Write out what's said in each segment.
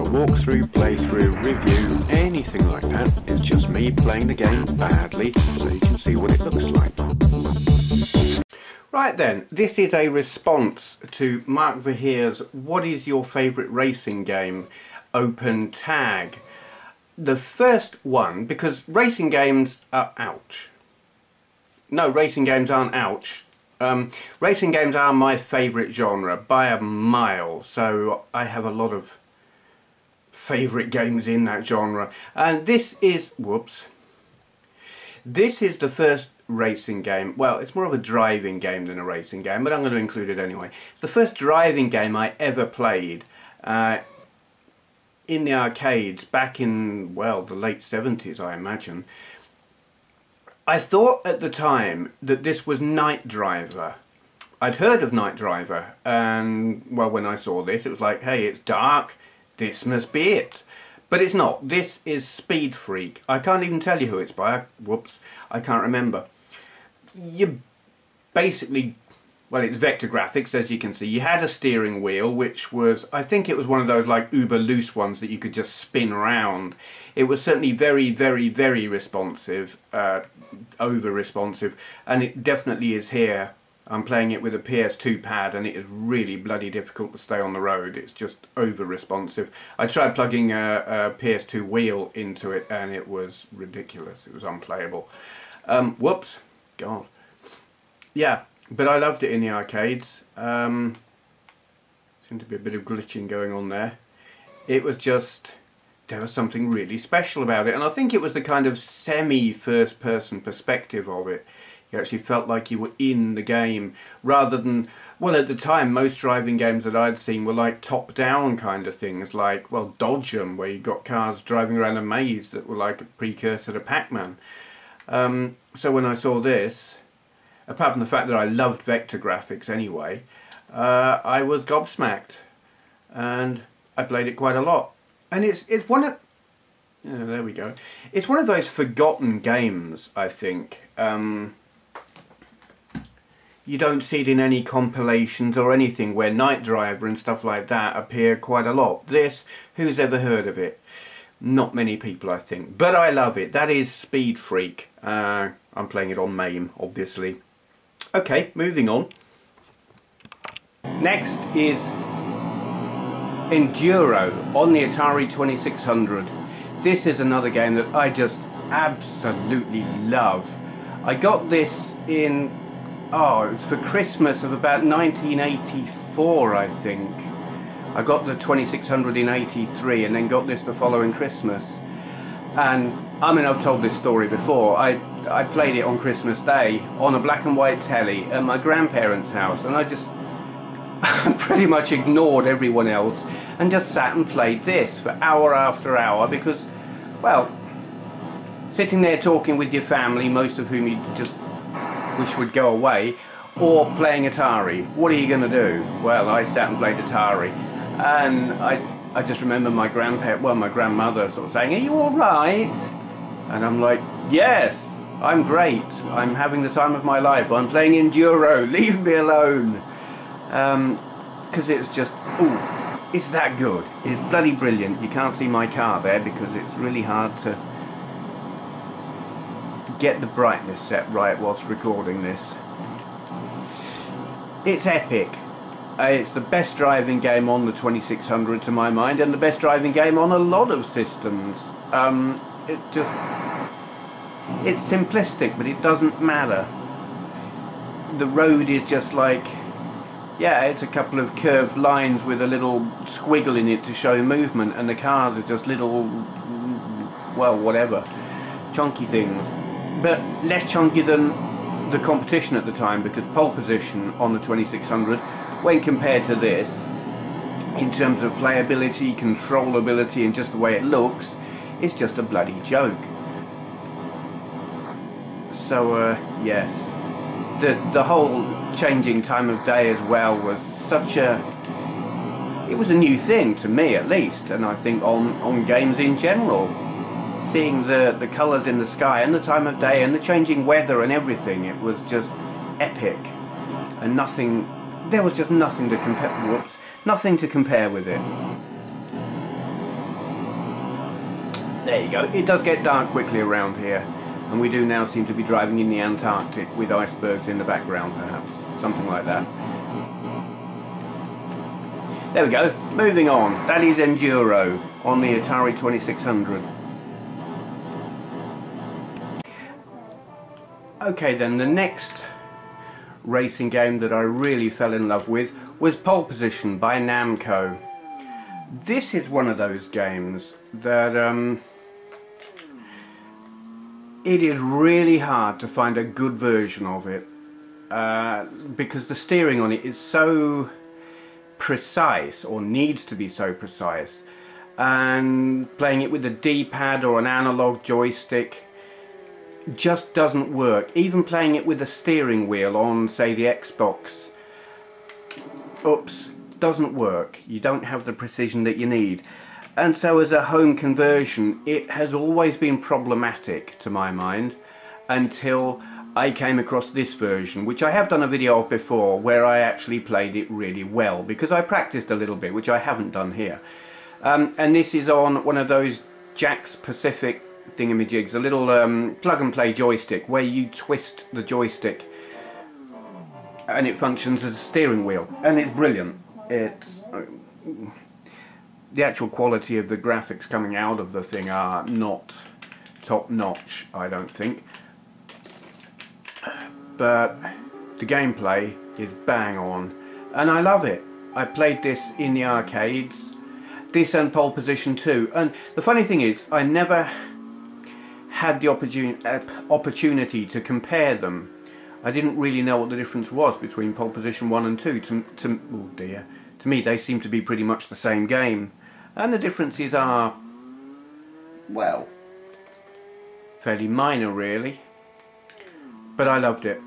walkthrough, playthrough, review, anything like that. It's just me playing the game badly so you can see what it looks like. Right then, this is a response to markvergeer's "What is your favourite racing game?" open tag. The first one, because racing games are ouch. No, racing games aren't ouch. Racing games are my favourite genre by a mile, so I have a lot of favourite games in that genre. And this is, this is the first racing game. Well, it's more of a driving game than a racing game, but I'm going to include it anyway. It's the first driving game I ever played in the arcades back in, well, the late 70s, I imagine. I thought at the time that this was Night Driver. I'd heard of Night Driver, and well, when I saw this it was like, hey, it's dark, this must be it. But it's not. This is Speed Freak. I can't even tell you who it's by. I can't remember. You basically, well, it's vector graphics, as you can see. You had a steering wheel, which was, I think it was one of those like uber loose ones that you could just spin around. It was certainly very, very, very responsive, over responsive, and it definitely is here. I'm playing it with a PS2 pad and it is really bloody difficult to stay on the road. It's just over responsive. I tried plugging a PS2 wheel into it and it was ridiculous. It was unplayable. Whoops. God. Yeah, but I loved it in the arcades. Seemed to be a bit of glitching going on there. It was just, there was something really special about it, and I think it was the kind of semi-first person perspective of it. You actually felt like you were in the game, rather than, well, at the time most driving games that I'd seen were like top-down kind of things, like, well, Dodge 'em, where you got cars driving around a maze that were like a precursor to Pac-Man. So when I saw this, apart from the fact that I loved vector graphics anyway, I was gobsmacked, and I played it quite a lot. And it's one of, yeah, there we go. It's one of those forgotten games, I think. You don't see it in any compilations or anything where Night Driver and stuff like that appear quite a lot. This, who's ever heard of it? Not many people, I think. But I love it. That is Speed Freak. I'm playing it on MAME, obviously. Okay, moving on. Next is Enduro on the Atari 2600. This is another game that I just absolutely love. I got this in, oh, it was for Christmas of about 1984, I think. I got the 2600 in 83 and then got this the following Christmas. And I mean, I've told this story before. I played it on Christmas Day on a black and white telly at my grandparents' house, and I just pretty much ignored everyone else and just sat and played this for hour after hour because, well, sitting there talking with your family, most of whom you just wish would go away, or playing Atari, what are you going to do? Well, I sat and played Atari, and I just remember my grandmother sort of saying, "Are you alright?" And I'm like, "Yes, I'm great. I'm having the time of my life. I'm playing Enduro. Leave me alone." Because it's just, ooh, it's that good. It's bloody brilliant. You can't see my car there because it's really hard to get the brightness set right whilst recording this. It's epic. It's the best driving game on the 2600 to my mind, and the best driving game on a lot of systems. It's simplistic, but it doesn't matter. The road is just like, yeah, it's a couple of curved lines with a little squiggle in it to show movement, and the cars are just little, well, whatever, chunky things. But less chunky than the competition at the time, because pole position on the 2600, when compared to this, in terms of playability, controllability, and just the way it looks, is just a bloody joke. So, yes. The whole changing time of day as well was such a, it was a new thing to me at least, and I think on games in general. Seeing the colours in the sky and the time of day and the changing weather and everything, it was just epic, and nothing, there was just nothing to compare, nothing to compare with it. There you go. It does get dark quickly around here, and we do now seem to be driving in the Antarctic with icebergs in the background, perhaps. Something like that. There we go. Moving on. That is Enduro on the Atari 2600. Okay then, the next racing game that I really fell in love with was Pole Position by Namco. This is one of those games that it is really hard to find a good version of it because the steering on it is so precise, or needs to be so precise, and playing it with a D-pad or an analog joystick just doesn't work. Even playing it with a steering wheel on, say, the Xbox, doesn't work. You don't have the precision that you need. And so as a home conversion, it has always been problematic to my mind until I came across this version, which I have done a video of before, where I actually played it really well, because I practiced a little bit, which I haven't done here. And this is on one of those Jack's Pacific thingamajigs, a little plug and play joystick where you twist the joystick and it functions as a steering wheel, and it's brilliant. It's the actual quality of the graphics coming out of the thing are not top notch, I don't think, but the gameplay is bang on and I love it. I played this in the arcades, this and Pole Position 2, and the funny thing is I never had the opportunity to compare them. I didn't really know what the difference was between Pole Position 1 and 2. Oh dear. To me they seem to be pretty much the same game, and the differences are, well, fairly minor really, but I loved it.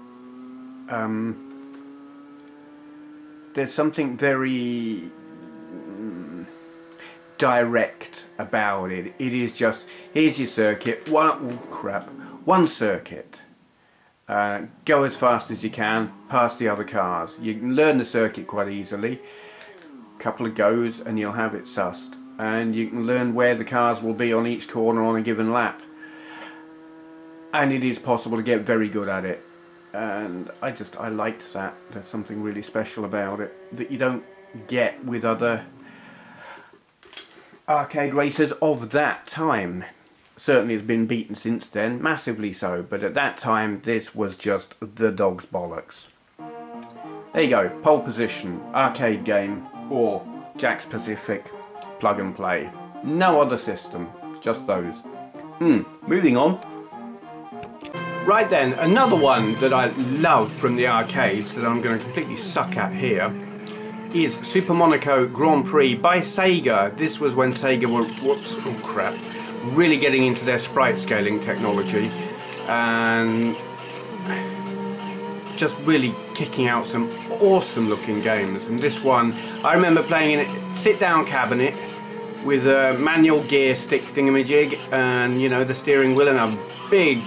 There's something very direct about it. It is just, here's your circuit, one circuit. Go as fast as you can past the other cars. You can learn the circuit quite easily. A couple of goes and you'll have it sussed. And you can learn where the cars will be on each corner on a given lap. And it is possible to get very good at it. And I liked that. There's something really special about it that you don't get with other arcade racers of that time. Certainly has been beaten since then, massively so, but at that time this was just the dog's bollocks. There you go, Pole Position, arcade game, or Jack's Pacific, plug and play. No other system, just those. Moving on. Right then, another one that I love from the arcades that I'm going to completely suck at here is Super Monaco Grand Prix by Sega. This was when Sega were, really getting into their sprite scaling technology and just really kicking out some awesome looking games. And this one, I remember playing in a sit-down cabinet with a manual gear stick thingamajig and, you know, the steering wheel and a big,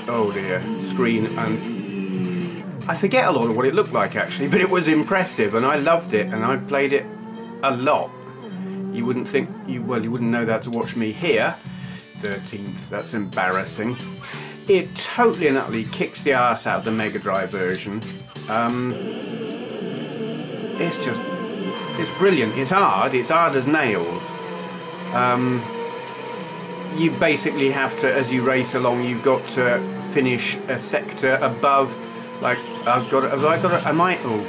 oh dear, screen, and I forget a lot of what it looked like actually, but it was impressive and I loved it and I played it a lot. You wouldn't think, you wouldn't know that to watch me here. 13th, that's embarrassing. It totally and utterly kicks the arse out of the Mega Drive version. It's brilliant. It's hard as nails. You basically have to, as you race along, you've got to finish a sector above, like, oh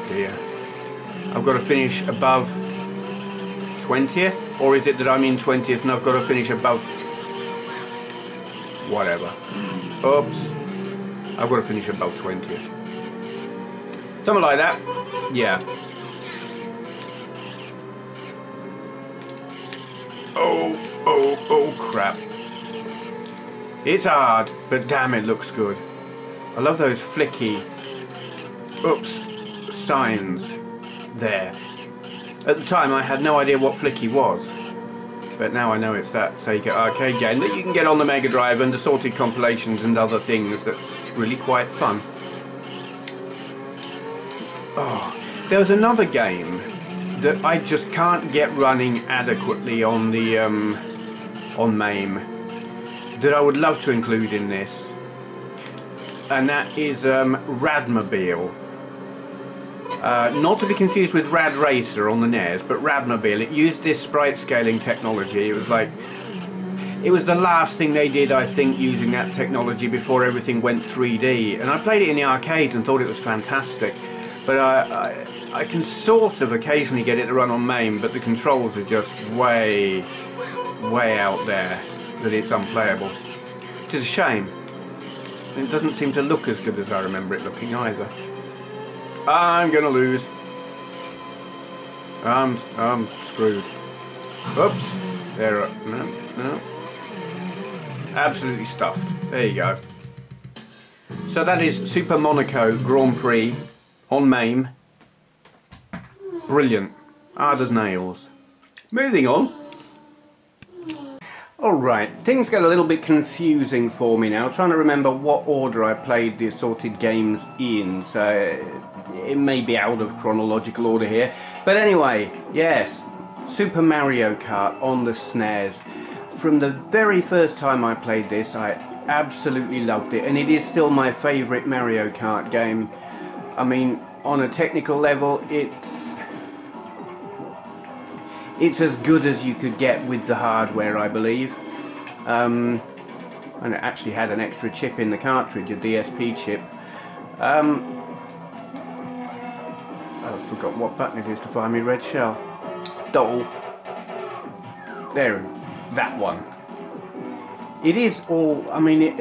dear. I've got to finish above 20th, or is it that I'm in 20th and I've got to finish above whatever? Oops, I've got to finish above 20th, something like that. Yeah. Oh crap, it's hard, but damn, it looks good. I love those flicky signs there. At the time I had no idea what flicky was, but now I know it's that Sega arcade game that you can get on the Mega Drive and assorted compilations and other things that's really quite fun. Oh, there was another game that I just can't get running adequately on the on MAME, that I would love to include in this, and that is Radmobile. Not to be confused with Rad Racer on the NES, but Radmobile. It used this sprite scaling technology. It was like, it was the last thing they did, I think, using that technology before everything went 3D. And I played it in the arcades and thought it was fantastic. But I can sort of occasionally get it to run on MAME, but the controls are just way out there that it's unplayable. Which is a shame. It doesn't seem to look as good as I remember it looking either. I'm gonna lose. I'm screwed. Oops. There. No. Absolutely stuffed. There you go. So that is Super Monaco Grand Prix on MAME. Brilliant. Hard as nails. Moving on. Alright, things get a little bit confusing for me now, trying to remember what order I played the assorted games in, so it may be out of chronological order here. But anyway, yes, Super Mario Kart on the SNES. From the very first time I played this, I absolutely loved it, and it is still my favourite Mario Kart game. I mean, on a technical level, it's as good as you could get with the hardware, I believe. And it actually had an extra chip in the cartridge, a DSP chip. I forgot what button it is to find me red shell. Doll. There, that one. It is all, I mean,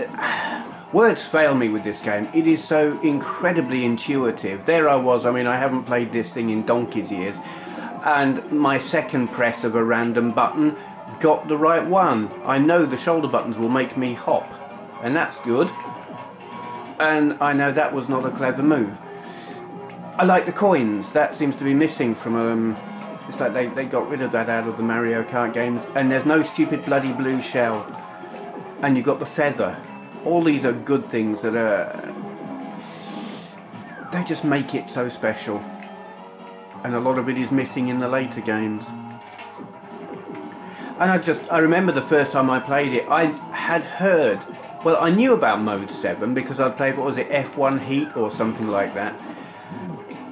words fail me with this game. It is so incredibly intuitive. There I was, I mean, I haven't played this thing in donkey's years, and my second press of a random button got the right one. I know the shoulder buttons will make me hop, and that's good. And I know that was not a clever move. I like the coins. That seems to be missing from it's like they got rid of that out of the Mario Kart games. And there's no stupid bloody blue shell. And you've got the feather. All these are good things that are, they just make it so special. And a lot of it is missing in the later games. And I remember the first time I played it, I had heard, well, I knew about Mode 7 because I'd played, what was it, F1 Heat or something like that,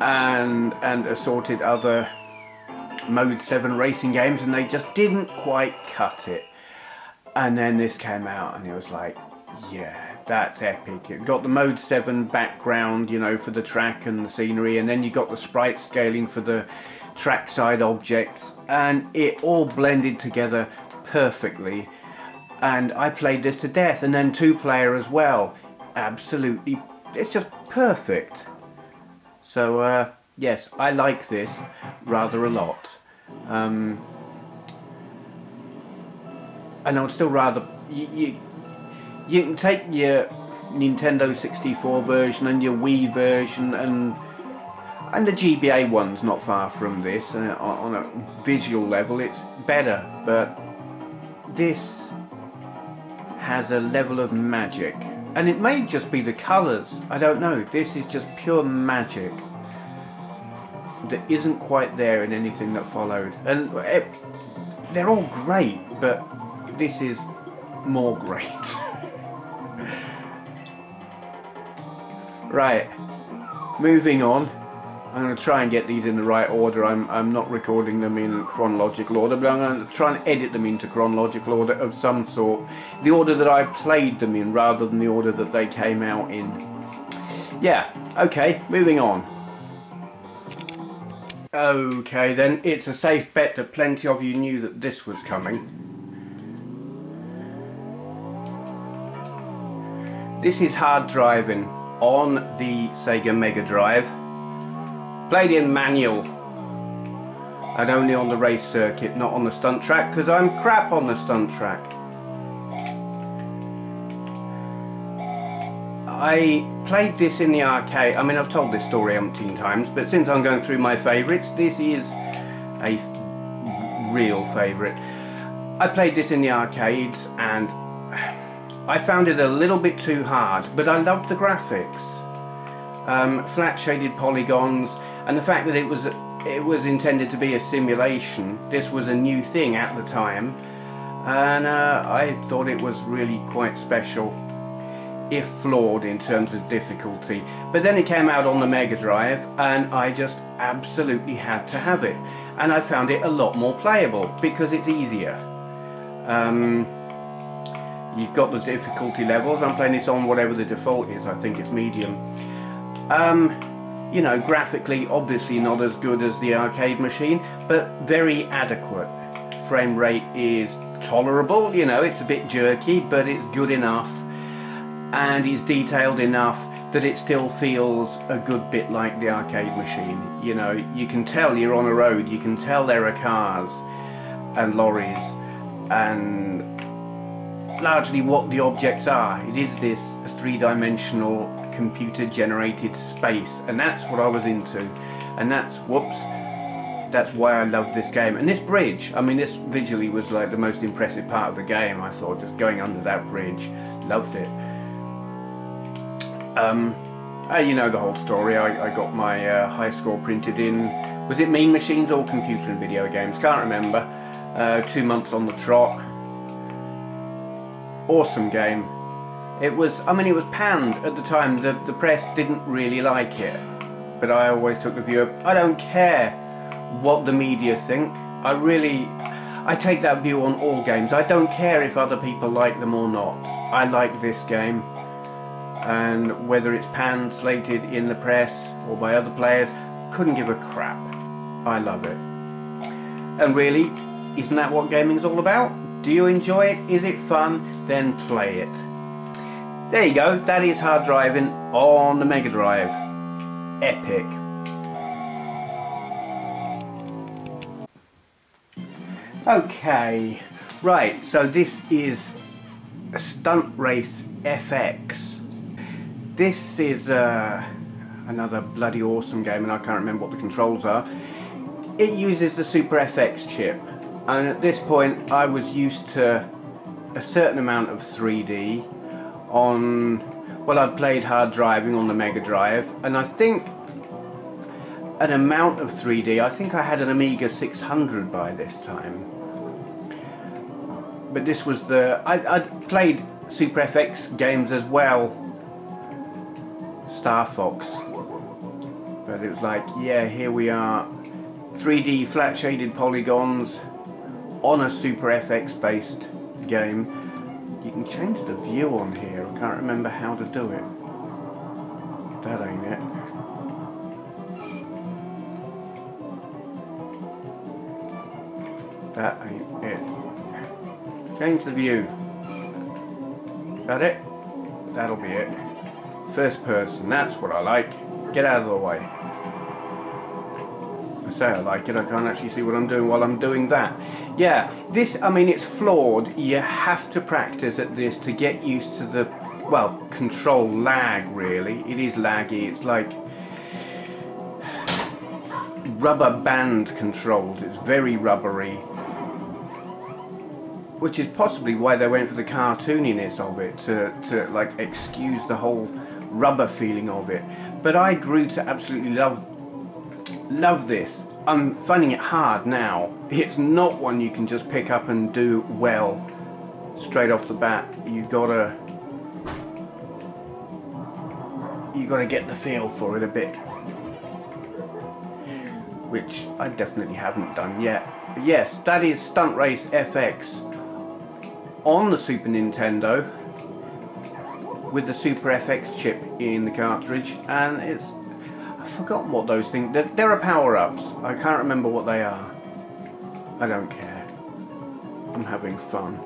and assorted other Mode 7 racing games, and they just didn't quite cut it. And then this came out and it was like, yeah, that's epic. It got the Mode 7 background, you know, for the track and the scenery, and then you got the sprite scaling for the trackside objects, and it all blended together perfectly. And I played this to death, and then 2-player as well. Absolutely, it's just perfect. So yes, I like this rather a lot. And I would still rather you can take your Nintendo 64 version and your Wii version and the GBA one's not far from this. On a visual level it's better, but this has a level of magic. And it may just be the colours, I don't know. This is just pure magic that isn't quite there in anything that followed. And they're all great, but this is more great. Right, moving on. I'm going to try and get these in the right order. I'm not recording them in chronological order, but I'm going to try and edit them into chronological order of some sort. The order that I played them in rather than the order that they came out in. Yeah, okay, moving on. Okay then, it's a safe bet that plenty of you knew that this was coming. This is Hard Drivin on the Sega Mega Drive. Played in manual and only on the race circuit, not on the stunt track, because I'm crap on the stunt track. I played this in the arcade. I mean, I've told this story umpteen times, but since I'm going through my favourites, this is a real favourite. I played this in the arcades and I found it a little bit too hard, but I loved the graphics. Flat shaded polygons, and the fact that it was intended to be a simulation. This was a new thing at the time. and I thought it was really quite special, if flawed in terms of difficulty. But then it came out on the Mega Drive and I just absolutely had to have it, and I found it a lot more playable because it's easier. You've got the difficulty levels. I'm playing this on whatever the default is. I think it's medium. You know, graphically obviously not as good as the arcade machine, but very adequate. Frame rate is tolerable, you know, it's a bit jerky, but it's good enough, and it's detailed enough that it still feels a good bit like the arcade machine. You know, you can tell you're on a road, you can tell there are cars and lorries and largely what the objects are. It is this three-dimensional computer generated space, and that's what I was into, and that's why I love this game. And this bridge, I mean, this visually was like the most impressive part of the game. I thought, just going under that bridge, loved it. You know the whole story. I got my high score printed in, was it Mean Machines or Computer and Video Games, can't remember. 2 months on the trot. Awesome game. It was, I mean, it was panned at the time. The press didn't really like it, but I always took the view of, I don't care what the media think. I take that view on all games. I don't care if other people like them or not. I like this game, and whether it's panned, slated in the press or by other players, couldn't give a crap. I love it. And really, isn't that what gaming's all about? Do you enjoy it? Is it fun? Then play it. There you go, that is Hard Drivin' on the Mega Drive. Epic. Okay, right, so this is Stunt Race FX. This is another bloody awesome game, and I can't remember what the controls are. It uses the Super FX chip, and at this point I was used to a certain amount of 3D on, well, I'd played Hard Driving on the Mega Drive, and I think an amount of 3D, I think I had an Amiga 600 by this time. But this was I'd played Super FX games as well, Star Fox, but it was like, yeah, here we are, 3D flat shaded polygons on a Super FX based game. You can change the view on here. I can't remember how to do it. That ain't it. That ain't it. Change the view. That it? That'll be it. First person, that's what I like. Get out of the way. I say I like it, I can't actually see what I'm doing while I'm doing that. Yeah, this, I mean, it's flawed. You have to practice at this to get used to the, well, control lag, really. It is laggy. It's like rubber band controls. It's very rubbery, which is possibly why they went for the cartooniness of it, to like excuse the whole rubber feeling of it. But I grew to absolutely love this. I'm finding it hard now. It's not one you can just pick up and do well straight off the bat. You've got to get the feel for it a bit, which I definitely haven't done yet. But yes, that is Stunt Race FX on the Super Nintendo with the Super FX chip in the cartridge, and it's, I've forgotten what those things, there are power-ups. I can't remember what they are. I don't care. I'm having fun.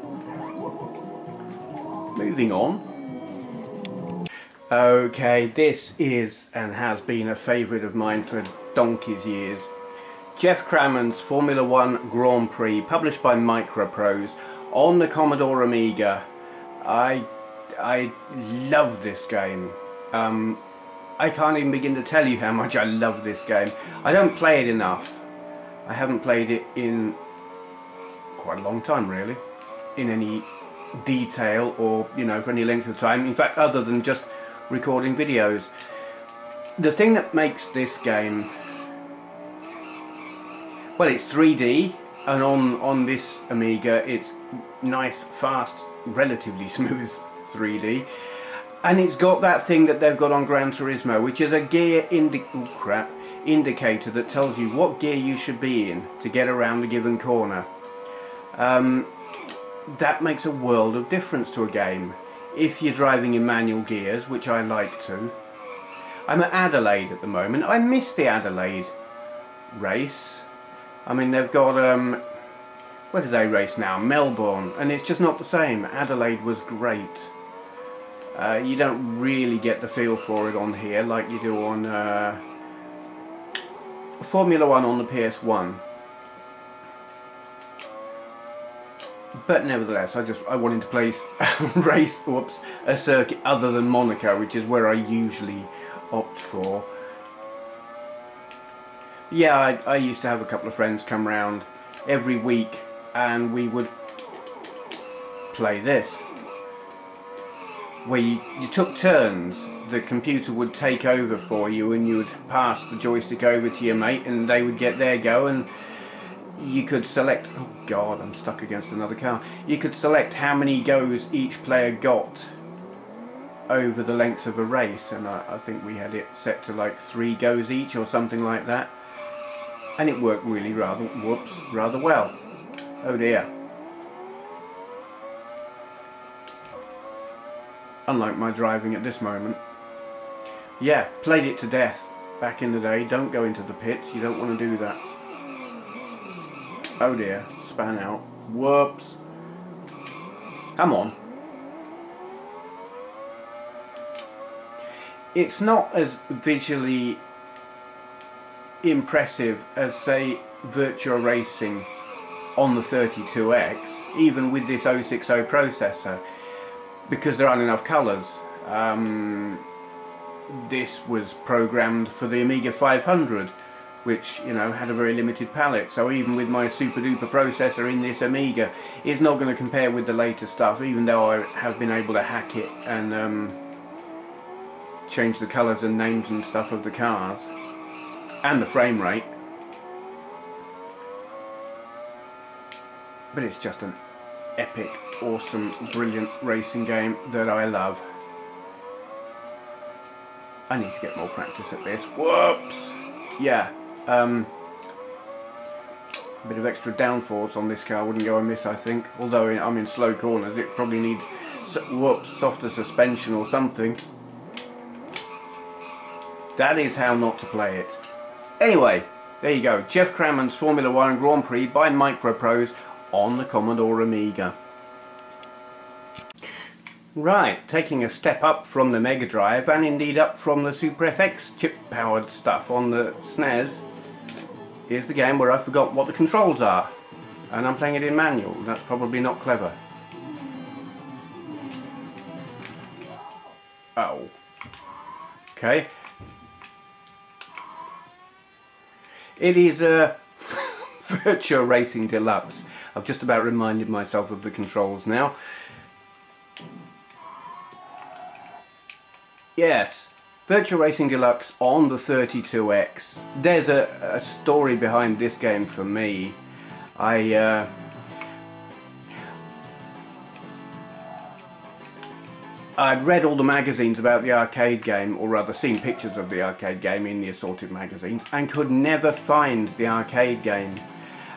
Moving on. Okay, this is and has been a favourite of mine for donkey's years. Jeff Crammond's Formula 1 Grand Prix, published by Microprose on the Commodore Amiga. I love this game. I can't even begin to tell you how much I love this game. I don't play it enough. I haven't played it in quite a long time, really, in any detail or, you know, for any length of time. In fact, other than just recording videos. The thing that makes this game, well, it's 3D, and on this Amiga it's nice, fast, relatively smooth 3D, and it's got that thing that they've got on Gran Turismo, which is a gear indicator that tells you what gear you should be in to get around a given corner. That makes a world of difference to a game if you're driving in manual gears, which I like to. I'm at Adelaide at the moment. I miss the Adelaide race. I mean, they've got where do they race now? Melbourne, and it's just not the same. Adelaide was great. You don't really get the feel for it on here like you do on Formula 1 on the PS1. But nevertheless, I wanted to play a circuit other than Monaco, which is where I usually opt for. Yeah, I used to have a couple of friends come round every week and we would play this, where you took turns. The computer would take over for you and you would pass the joystick over to your mate and they would get their go, and you could select, oh god, I'm stuck against another car. You could select how many goes each player got over the length of a race, and I think we had it set to like 3 goes each or something like that. And it worked really rather well. Oh dear. Unlike my driving at this moment. Yeah, played it to death back in the day. Don't go into the pits, you don't want to do that. Oh dear, span out. Whoops. Come on. It's not as visually impressive as, say, Virtua Racing on the 32X, even with this 060 processor, because there aren't enough colours. This was programmed for the Amiga 500, which, you know, had a very limited palette, so even with my super duper processor in this Amiga, it's not going to compare with the later stuff, even though I have been able to hack it and change the colours and names and stuff of the cars and the frame rate. But it's just an epic, awesome, brilliant racing game that I love. I need to get more practice at this. Whoops! Yeah, a bit of extra downforce on this car wouldn't go amiss, I think. Although I'm in slow corners, it probably needs softer suspension or something. That is how not to play it. Anyway, there you go. Jeff Crammond's Formula 1 Grand Prix by Microprose on the Commodore Amiga. Right, taking a step up from the Mega Drive, and indeed up from the Super FX chip-powered stuff on the SNES, here's the game where I forgot what the controls are, and I'm playing it in manual. That's probably not clever. Oh. Okay. It is a Virtua Racing Deluxe. I've just about reminded myself of the controls now. Yes, Virtua Racing Deluxe on the 32X. There's a story behind this game for me. I'd read all the magazines about the arcade game, or rather seen pictures of the arcade game in the assorted magazines, and could never find the arcade game.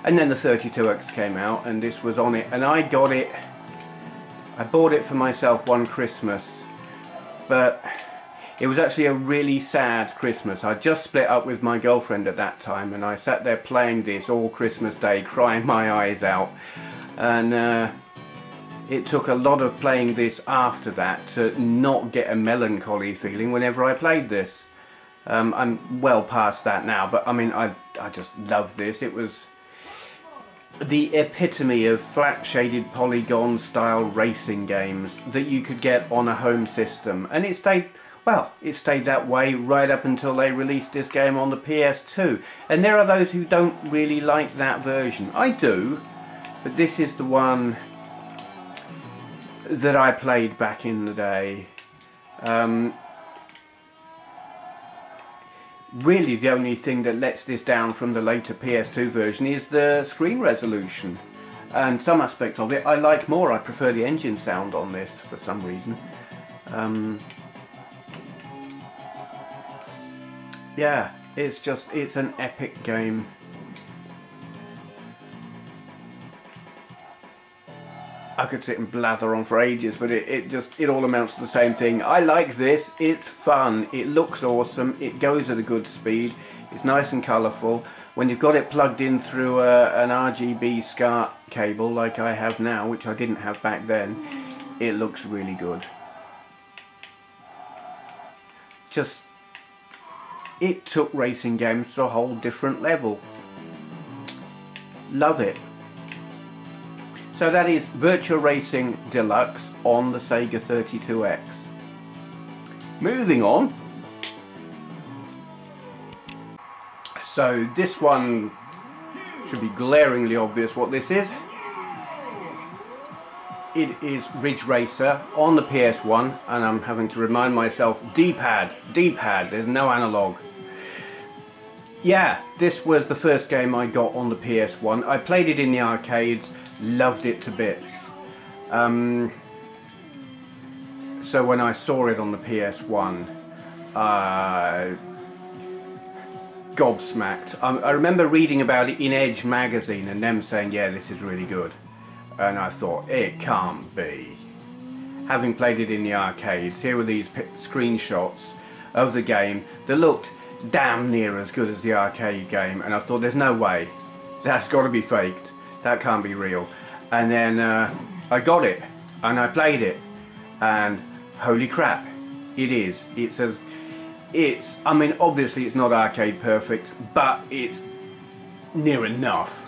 And then the 32X came out and this was on it, and I got it. I bought it for myself one Christmas, but it was actually a really sad Christmas. I just split up with my girlfriend at that time, and I sat there playing this all Christmas Day, crying my eyes out. And it took a lot of playing this after that to not get a melancholy feeling whenever I played this. I'm well past that now, but I mean, I just loved this. It was the epitome of flat shaded polygon style racing games that you could get on a home system, and it stayed, well, it stayed that way right up until they released this game on the PS2. And there are those who don't really like that version. I do, but this is the one that I played back in the day. Really the only thing that lets this down from the later PS2 version is the screen resolution. And some aspects of it I like more. I prefer the engine sound on this for some reason. Yeah, it's an epic game. I could sit and blather on for ages, but it all amounts to the same thing. I like this, it's fun, it looks awesome, it goes at a good speed, it's nice and colourful. When you've got it plugged in through an RGB SCART cable like I have now, which I didn't have back then, it looks really good. It took racing games to a whole different level. Love it. So that is Virtua Racing Deluxe on the Sega 32X. Moving on. So this one should be glaringly obvious what this is. It is Ridge Racer on the PS1, and I'm having to remind myself, D-pad, there's no analog. Yeah, this was the first game I got on the PS1. I played it in the arcades, loved it to bits. So when I saw it on the PS1, gobsmacked. I remember reading about it in Edge magazine and them saying, yeah, this is really good. And I thought, it can't be. Having played it in the arcades, here were these screenshots of the game that looked damn near as good as the arcade game, and I thought, there's no way. That's got to be faked. That can't be real. And then I got it, and I played it, and holy crap, it is. I mean, obviously it's not arcade perfect, but it's near enough.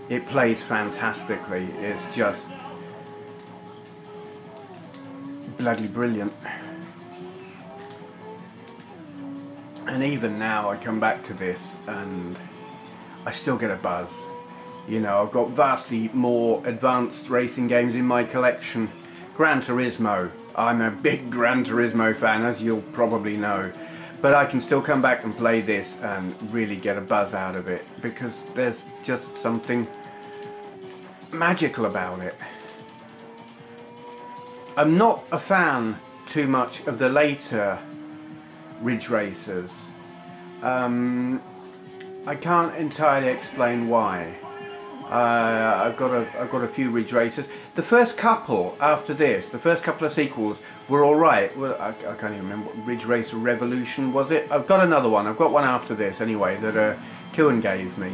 It plays fantastically. It's just bloody brilliant. And even now I come back to this and I still get a buzz. You know, I've got vastly more advanced racing games in my collection. Gran Turismo. I'm a big Gran Turismo fan, as you'll probably know. But I can still come back and play this and really get a buzz out of it, because there's just something magical about it. I'm not a fan too much of the later Ridge Racers. I can't entirely explain why. I've got a few Ridge Racers. The first couple after this, the first couple of sequels were alright. Well, I can't even remember what Ridge Racer Revolution was it. I've got another one. I've got one after this anyway that Kuhn gave me.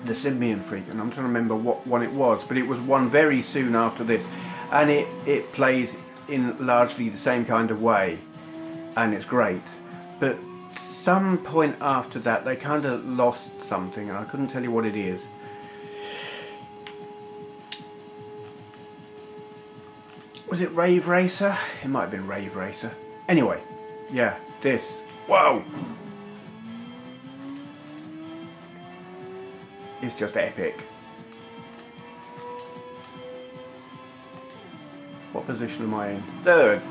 The Simian Freak, and I'm trying to remember what one it was, but it was one very soon after this, and it plays in largely the same kind of way, and it's great. But some point after that they kind of lost something, and I couldn't tell you what it is. Was it Rave Racer? It might have been Rave Racer. Anyway, yeah, this. Whoa! It's just epic. What position am I in? Third.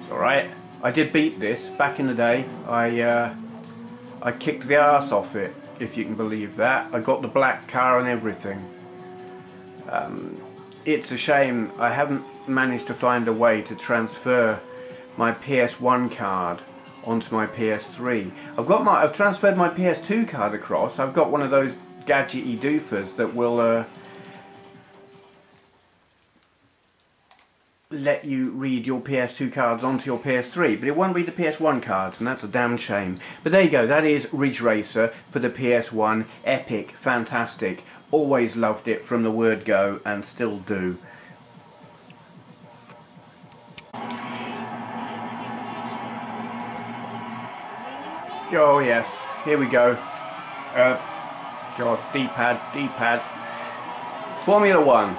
It's alright. I did beat this back in the day. I kicked the arse off it, if you can believe that. I got the black car and everything. It's a shame I haven't managed to find a way to transfer my PS1 card onto my PS3. I've transferred my PS2 card across. I've got one of those gadgety doofers that will let you read your PS2 cards onto your PS3, but it won't read the PS1 cards, and that's a damn shame. But there you go, that is Ridge Racer for the PS1. Epic, fantastic, always loved it from the word go, and still do. Oh yes, here we go. God, D-pad. Formula 1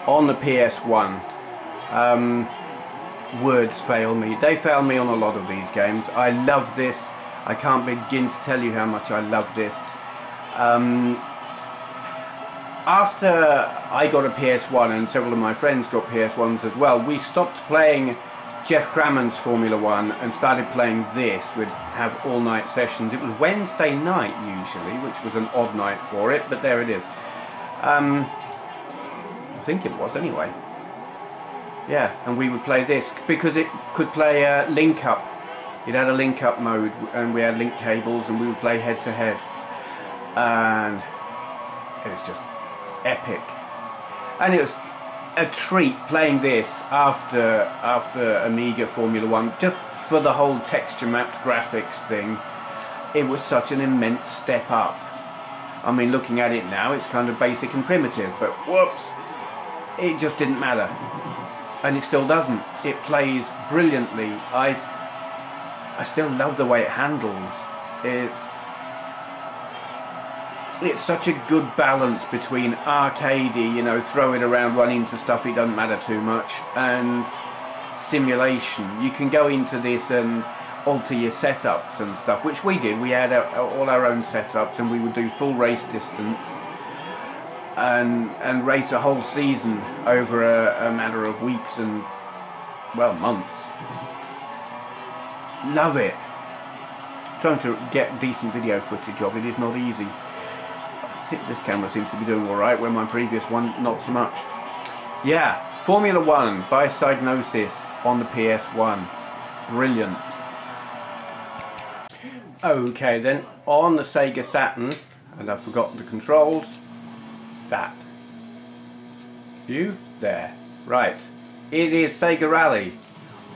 on the PS1. Words fail me. They fail me on a lot of these games. I love this. I can't begin to tell you how much I love this. After I got a PS1 and several of my friends got PS1s as well, we stopped playing Jeff Crammon's Formula One and started playing this, we'd have all-night sessions. It was Wednesday night usually, which was an odd night for it, but there it is. I think it was anyway. Yeah, and we would play this because it could play link up. It had a link up mode, and we had link cables, and we would play head to head, and it was just epic. And it was a treat playing this after Amiga Formula One, just for the whole texture mapped graphics thing. It was such an immense step up. I mean, looking at it now, it's kind of basic and primitive, but whoops, it just didn't matter. And it still doesn't. It plays brilliantly. I still love the way it handles. It's such a good balance between arcadey, you know, throw it around, run into stuff, it doesn't matter too much, and simulation. You can go into this and alter your setups and stuff, which we did. We had all our own setups, and we would do full race distance and race a whole season over a matter of weeks and, well, months. Love it. Trying to get decent video footage of it is not easy. I think this camera seems to be doing alright, where my previous one not so much. Yeah, Formula One by Psygnosis on the PS1. Brilliant. Okay then, on the Sega Saturn, and I've forgotten the controls, that. You? There. Right. It is Sega Rally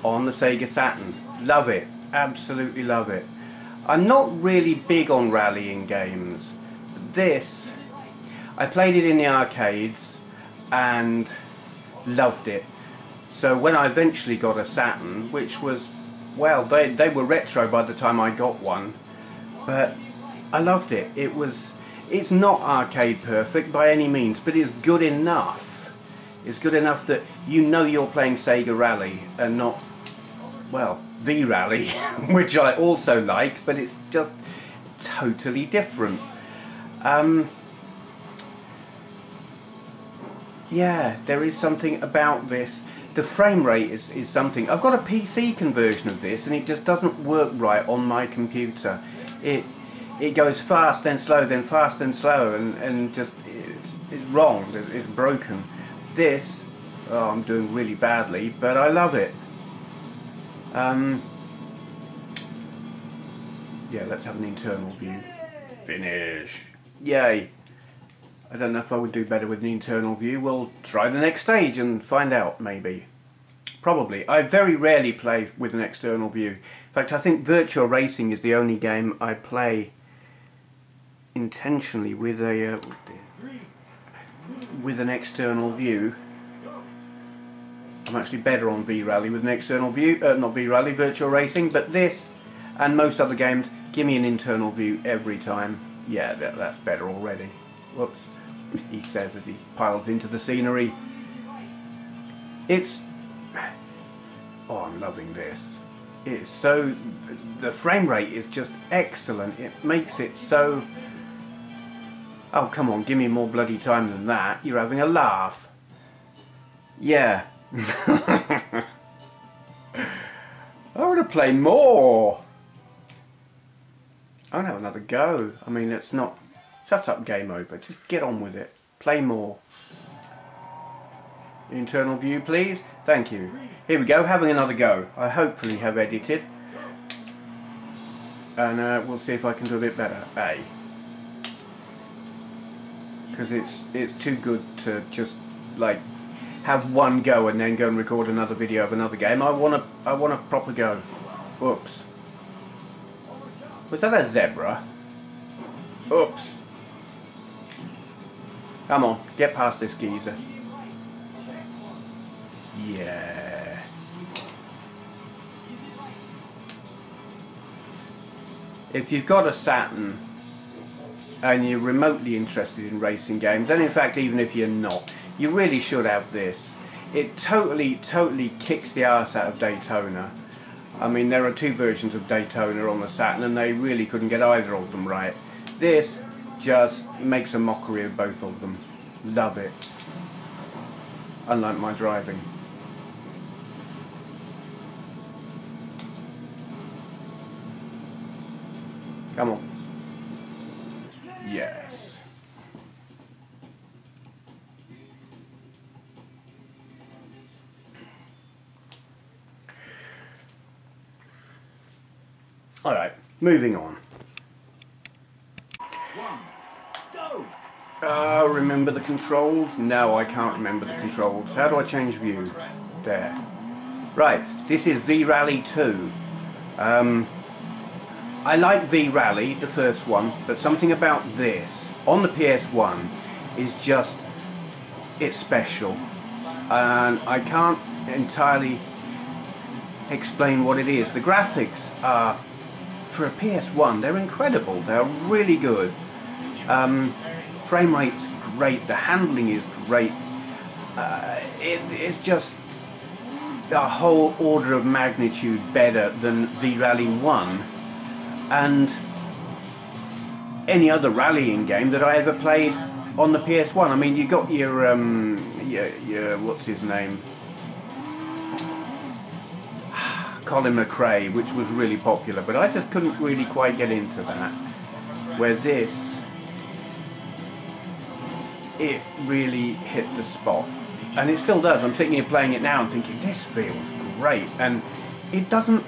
on the Sega Saturn. Love it. Absolutely love it. I'm not really big on rallying games. This, I played it in the arcades and loved it. So when I eventually got a Saturn, which was, well, they were retro by the time I got one, but I loved it. It's not arcade perfect by any means, but it's good enough. It's good enough that you know you're playing Sega Rally and not, well, V-Rally, which I also like, but it's just totally different. Yeah, there is something about this. The frame rate is something. I've got a PC conversion of this, and it just doesn't work right on my computer. It goes fast, then slow, then fast, then slow, and just it's wrong. It's broken. This, oh, I'm doing really badly, but I love it. Yeah, let's have an internal view. Finish. Yay. I don't know if I would do better with an internal view. We'll try the next stage and find out, maybe. Probably. I very rarely play with an external view. In fact, I think Virtua Racing is the only game I play intentionally with an external view. I'm actually better on V-Rally with an external view. Not V-Rally, Virtua Racing, but this and most other games give me an internal view every time. Yeah, that's better already. Whoops, he says as he piles into the scenery. It's... oh, I'm loving this. It's so... the frame rate is just excellent. It makes it so... oh, come on, give me more bloody time than that. You're having a laugh. Yeah. I want to play more. I want to have another go. I mean, it's not... shut up, game over. Just get on with it. Play more. Internal view, please. Thank you. Here we go, having another go. I hopefully have edited. And we'll see if I can do a bit better. Because it's too good to just, like, have one go and then go and record another video of another game. I want a proper go. Whoops. Was that a zebra? Oops. Come on, get past this geezer. Yeah. If you've got a Saturn and you're remotely interested in racing games, and in fact even if you're not, you really should have this. It totally kicks the arse out of Daytona. I mean, there are two versions of Daytona on the Saturn and they really couldn't get either of them right. This just makes a mockery of both of them. Love it. Unlike my driving. Come on. Yes. Alright, moving on. Remember the controls? No, I can't remember the controls. How do I change view? There. Right, this is V-Rally 2. I like V-Rally, the first one, but something about this, on the PS1, is just, it's special. And I can't entirely explain what it is. The graphics are, for a PS1, they're incredible. They're really good. Frame rate's great, the handling is great. It's just a whole order of magnitude better than V-Rally 1 and any other rallying game that I ever played on the PS1. I mean, you got your what's his name? Colin McRae, which was really popular, but I just couldn't really quite get into that. Where this, it really hit the spot. And it still does. I'm sitting here playing it now and thinking, this feels great. And it doesn't,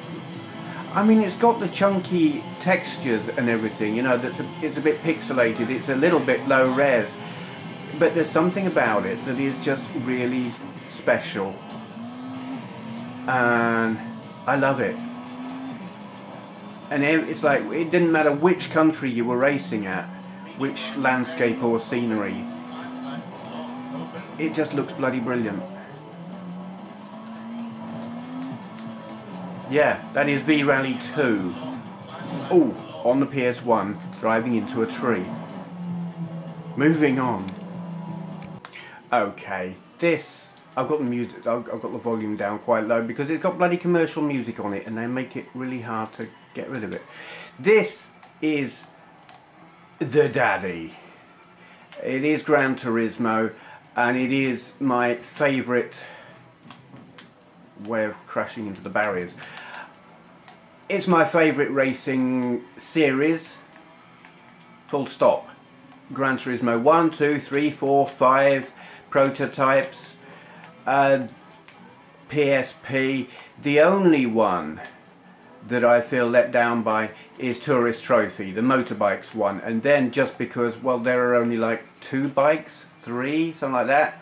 I mean, it's got the chunky textures and everything, you know, it's a bit pixelated, it's a little bit low res. But there's something about it that is just really special. And I love it. And it's like, it didn't matter which country you were racing at, which landscape or scenery, it just looks bloody brilliant. Yeah, that is V-Rally 2. Oh, on the PS1, driving into a tree. Moving on. Okay, this, I've got the music, I've got the volume down quite low because it's got bloody commercial music on it and they make it really hard to get rid of it. This is the daddy. It is Gran Turismo and it is my favourite way of crashing into the barriers. It's my favourite racing series, full stop. Gran Turismo 1, 2, 3, 4, 5 prototypes, PSP. The only one that I feel let down by is Tourist Trophy, the motorbikes one, and then just because, well, there are only like 2 bikes, 3, something like that,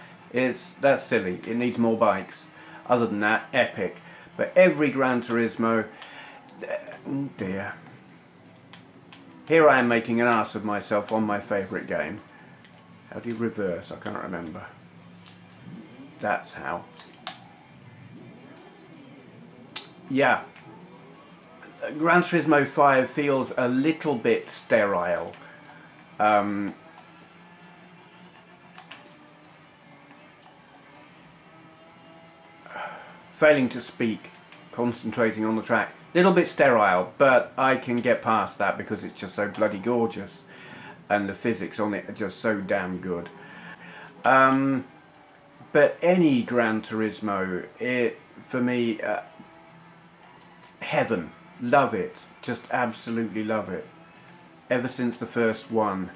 that's silly, it needs more bikes. Other than that, epic. But every Gran Turismo, oh dear. Here I am making an ass of myself on my favourite game. How do you reverse? I can't remember. That's how. Yeah. Gran Turismo 5 feels a little bit sterile. Failing to speak, concentrating on the track. Little bit sterile, but I can get past that because it's just so bloody gorgeous. And the physics on it are just so damn good. But any Gran Turismo, for me, heaven. Love it. Just absolutely love it. Ever since the first one,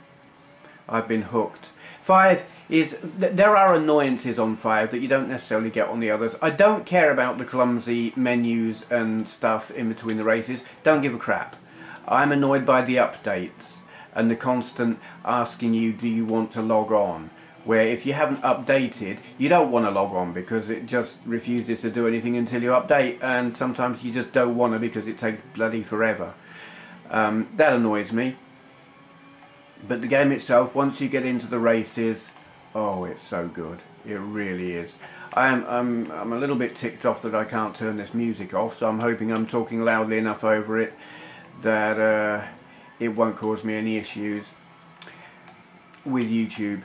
I've been hooked. 5 is, there are annoyances on 5 that you don't necessarily get on the others. I don't care about the clumsy menus and stuff in between the races. Don't give a crap. I'm annoyed by the updates and the constant asking you, do you want to log on? Where if you haven't updated, you don't want to log on because it just refuses to do anything until you update, and sometimes you just don't want to because it takes bloody forever. That annoys me. But the game itself, once you get into the races, oh, it's so good. It really is. I'm a little bit ticked off that I can't turn this music off, so I'm hoping I'm talking loudly enough over it that it won't cause me any issues with YouTube.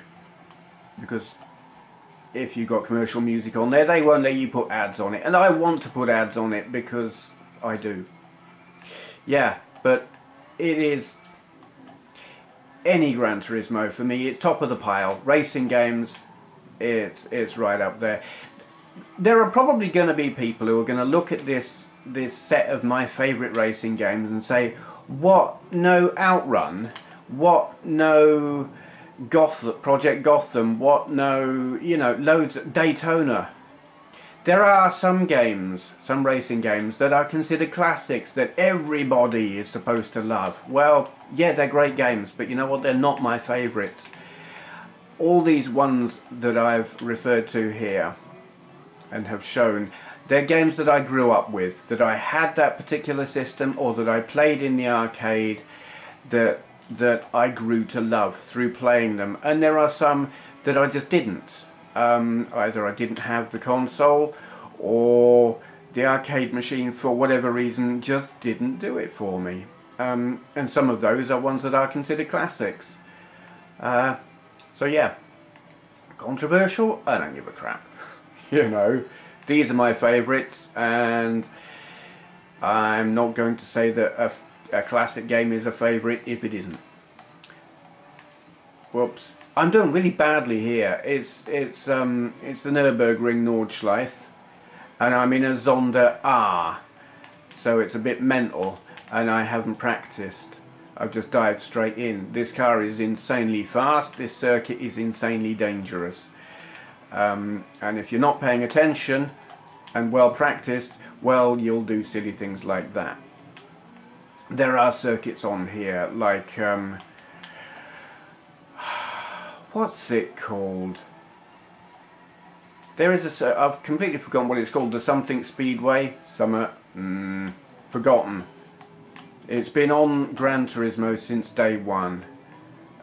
Because if you've got commercial music on there, they won't let you put ads on it. And I want to put ads on it because I do. Yeah, but it is any Gran Turismo for me. It's top of the pile. Racing games, it's right up there. There are probably going to be people who are going to look at this set of my favourite racing games and say, What no Outrun? What no Project Gotham? What no, you know, loads of Daytona? There are some games, some racing games, that are considered classics that everybody is supposed to love. Well, yeah, they're great games, but you know what? They're not my favourites. All these ones that I've referred to here and have shown, they're games that I grew up with, that I had that particular system, or that I played in the arcade, that I grew to love through playing them. And there are some that I just didn't. Either I didn't have the console, or the arcade machine, for whatever reason, just didn't do it for me. And some of those are ones that are considered classics. So yeah, controversial, I don't give a crap. You know, these are my favourites, and I'm not going to say that a classic game is a favourite if it isn't. Whoops. I'm doing really badly here. It's the Nürburgring Nordschleife, and I'm in a Zonda R, so it's a bit mental, and I haven't practiced. I've just dived straight in. This car is insanely fast. This circuit is insanely dangerous. And if you're not paying attention and well practiced, well, you'll do silly things like that. There are circuits on here like what's it called? There is a, I've completely forgotten what it's called, the something Speedway, forgotten. It's been on Gran Turismo since day one,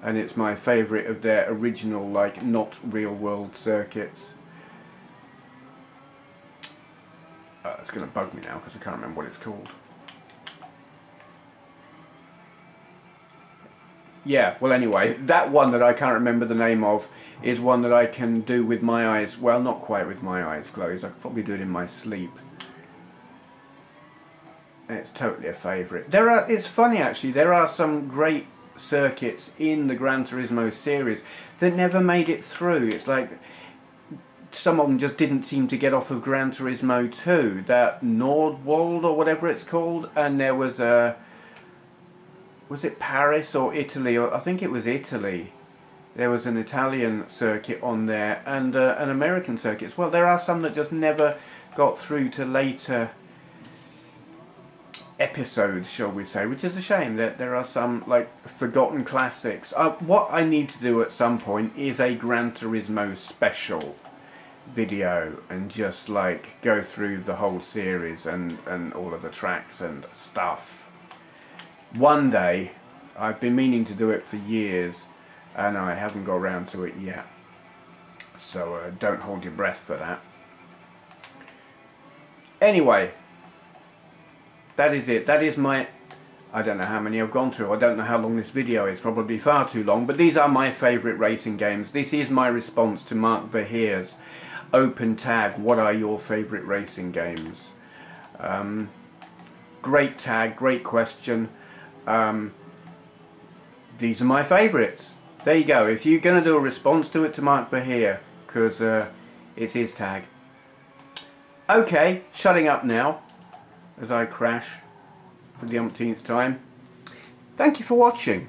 and it's my favourite of their original, like, not real world circuits. It's going to bug me now because I can't remember what it's called. Yeah, well anyway, that one that I can't remember the name of is one that I can do with my eyes, well, not quite with my eyes closed, I could probably do it in my sleep. It's totally a favourite. It's funny actually, there are some great circuits in the Gran Turismo series that never made it through. It's like some of them just didn't seem to get off of Gran Turismo 2, that Nordwald or whatever it's called, and there was a, was it Paris or Italy, or I think it was Italy. There was an Italian circuit on there, and an American circuit as well. There are some that just never got through to later episodes, shall we say, which is a shame. That there are some like forgotten classics. What I need to do at some point is a Gran Turismo special video and just like go through the whole series and all of the tracks and stuff. One day. I've been meaning to do it for years and I haven't got around to it yet, so don't hold your breath for that. Anyway, that is it. That is my, I don't know how many I've gone through. I don't know how long this video is. Probably far too long. But these are my favourite racing games. This is my response to Mark Verheer's open tag. What are your favourite racing games? Great tag. Great question. These are my favourites. There you go. If you're going to do a response to it, to Mark Verheer, because it's his tag. Okay, shutting up now as I crash for the umpteenth time. Thank you for watching.